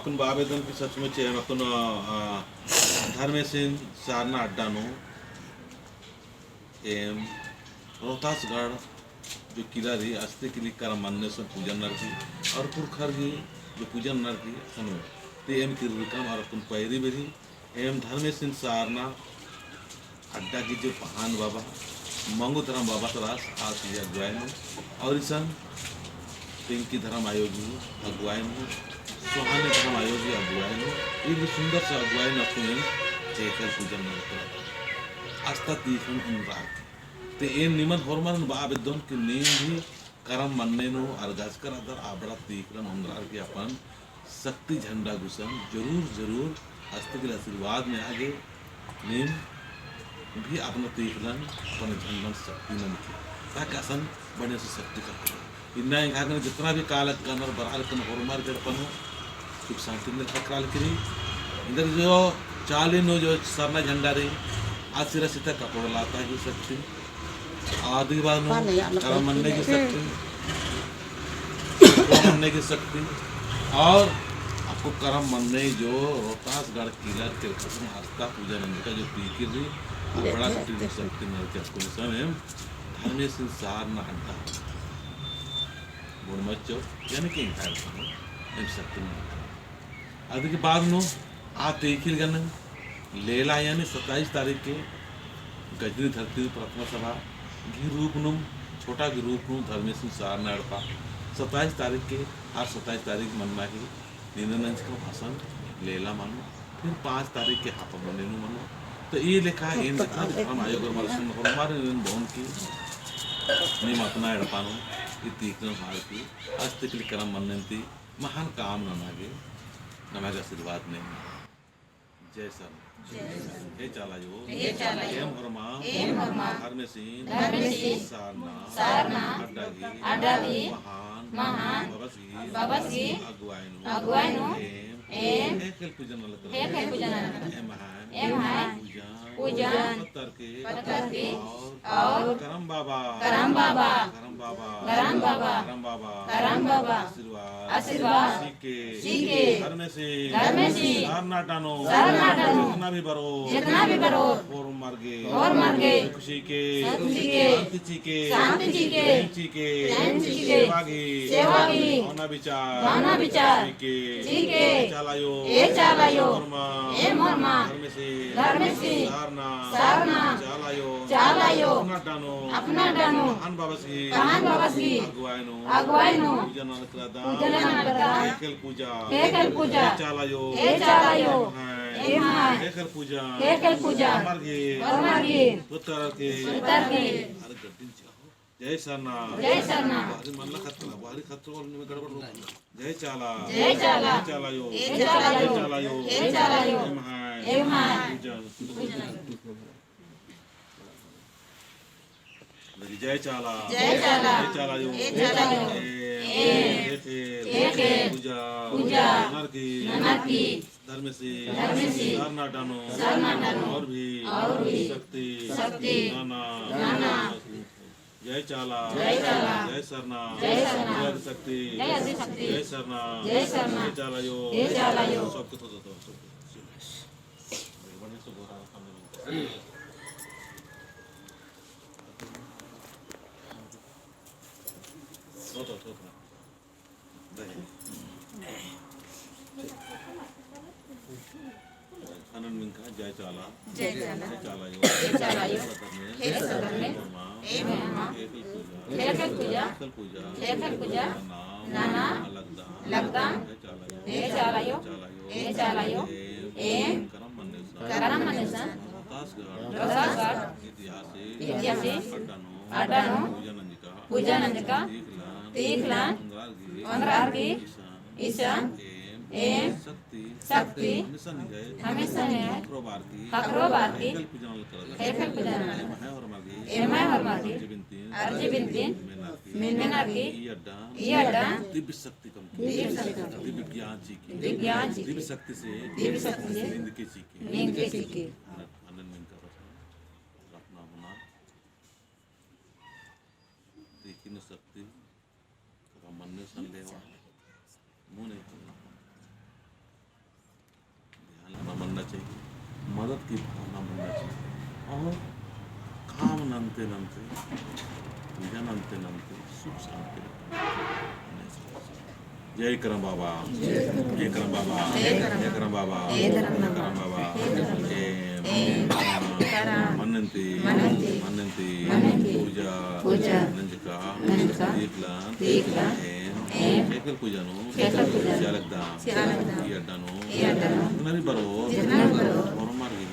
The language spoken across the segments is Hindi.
आपण आवेदन की सचमुच आपण धर्मेसिंह सारना अड्डानो एम रोहतासगढ़ जो किला रही अस्ते किली कर मानने से पूजन नरकी और पुरखर की जो पूजन नरकी सनो ते एम की रुकम और अपन पैरी बेरी एम धर्मेसिंह सारना अड्डा की जो पहान बाबा मंगू धर्म बाबा तरास आज ये अगुवाई और इसन पिंकी धर्म आयोगी अगुवाई सुहाने धर्म आयोगी अगुवाई एक सुंदर से अगुवाई अपन चेकल पूजन नरकी आस्था तीखन उमरार ते एम निमन हॉर्मोन बाबेदोन के नेम भी करम मन्ने नो अरगाज कर अदर आबड़ा तीखन उमरार के अपन शक्ति झंडा घुसन जरूर जरूर आस्था के आशीर्वाद में आगे नेम भी अपना तीखन अपन झंडा शक्ति न मिले ताकि असन बने से शक्ति का इन्ना इंगागन जितना भी कालक कनर बराल कन हॉर्मोन के अपनो सुख शांति में खतराल करी इधर जो चालीनो जो सरना झंडा रही आशीर्वाद से कपड़ा लाता है शक्ति आदि कर्म मनने की शक्ति मनने की शक्ति और आपको कर्म मनने जो रोहतासगढ़ किला के आस्था पूजा नंद का जो पीकर भी बड़ा शक्ति मिलती है आपको समय धर्मेश संसार न अड्डा बोलमचो यानी कि शक्ति मिलता आदि के बाद नो आते ही गन लेला यानी 27 तारीख के गजनी धरती प्रथमा सभा गिरूपनुम छोटा गिरूपनुम धर्मेश सार नड़पा 27 तारीख के हर 27 तारीख मनमा ही निंदनंज का भाषण लेला मानो फिर 5 तारीख के हापा बनेनु मानो तो ये लिखा है इन हम आयोग और मरसन हमारे भवन की निम अपना एड़पानो इतीकन हार की अस्तिकल करम मनंती महान काम नमागे नमागे आशीर्वाद ने जय सर हे चाला यो एम हरमा धर्मेसिंह सारना अड्डागी महान बाबसगी अगुवाइनो एम हेकल पूजन एम पूजा पत्थर के और करम बाबा आशीर्वाद सीके धर्मेसिंह सारनाटानो जितना भी बरो और मर गए खुशी के शांति के सेवागी होना विचार सीके चालायो धर्मेसिंह सारना चालायो अपना डानो महान बाबसगी अगुवाइनो हेकल पूजा चालायो हेकल पूजा मरगी पुत्र के जय सरना मनला खतरा और में गड़बड़ जय चालायो जय चालायो पूजा नरकी धर्मेसिंह सारनाटानो और भी शक्ति नाना जय चाला जय सरना जय शक्ति जय सरना जय चालायो सबको तो बड़े से बोरा तो आनंद मिंका जय चालायो हेकल पूजा नाना लगदा चालायो एम करम मनेसा रोहतासगढ़ इतिहास अड्डानो पूजा नंदिका तीखलान उमरारगी ईशान एम शक्ति हमेशा है खकरोबारती हेकल पूजन एमआई हरमागी अर्जी बिनतीन मिननारगी ये अड्डा दिव्य शक्ति दिव्य ज्ञान जी दिव्य शक्ति से नींद के सीखे आनंद में का अपना होना देखिन शक्ति मन ने सन लेवा मुंह नहीं नमते पूजा नमते सुख शांति जय करम बाबा जय करम बाबा जय करम बाबा जय करम बाबा मन्नंती मन्नंती पूजा नंजका दीपला शेखर पूजानु शालकदा ಈ ಅಡ್ಡಾನು ನರಿ ಬರೋ ಹೊರಮಾರ್ಗಿ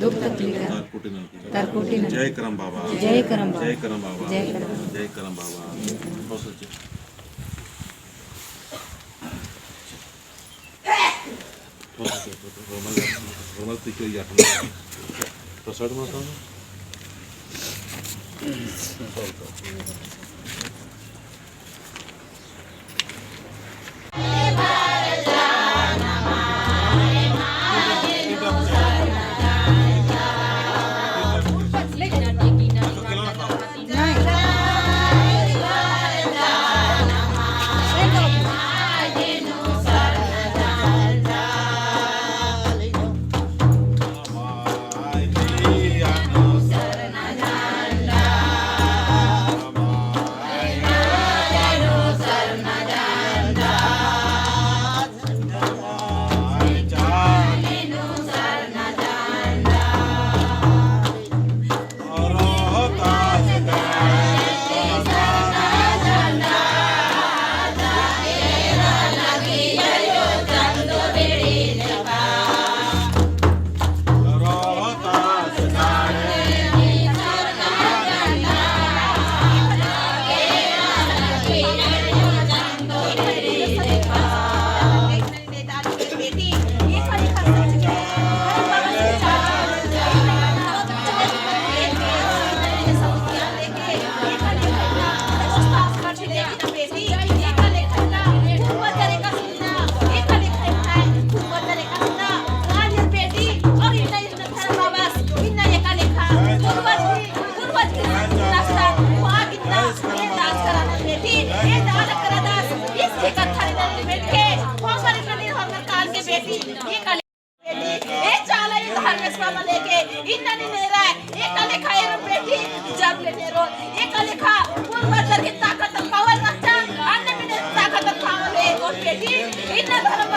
दुख तकलीफ तारकोटी जय करम बाबा जय करम बाबा जय करम बाबा जय करम बाबा बहुत अच्छे रोमल तिके या प्रसाद माता ताकत पावर रक्षा अन्य में ताकत पावर है और बेटी इन धर्म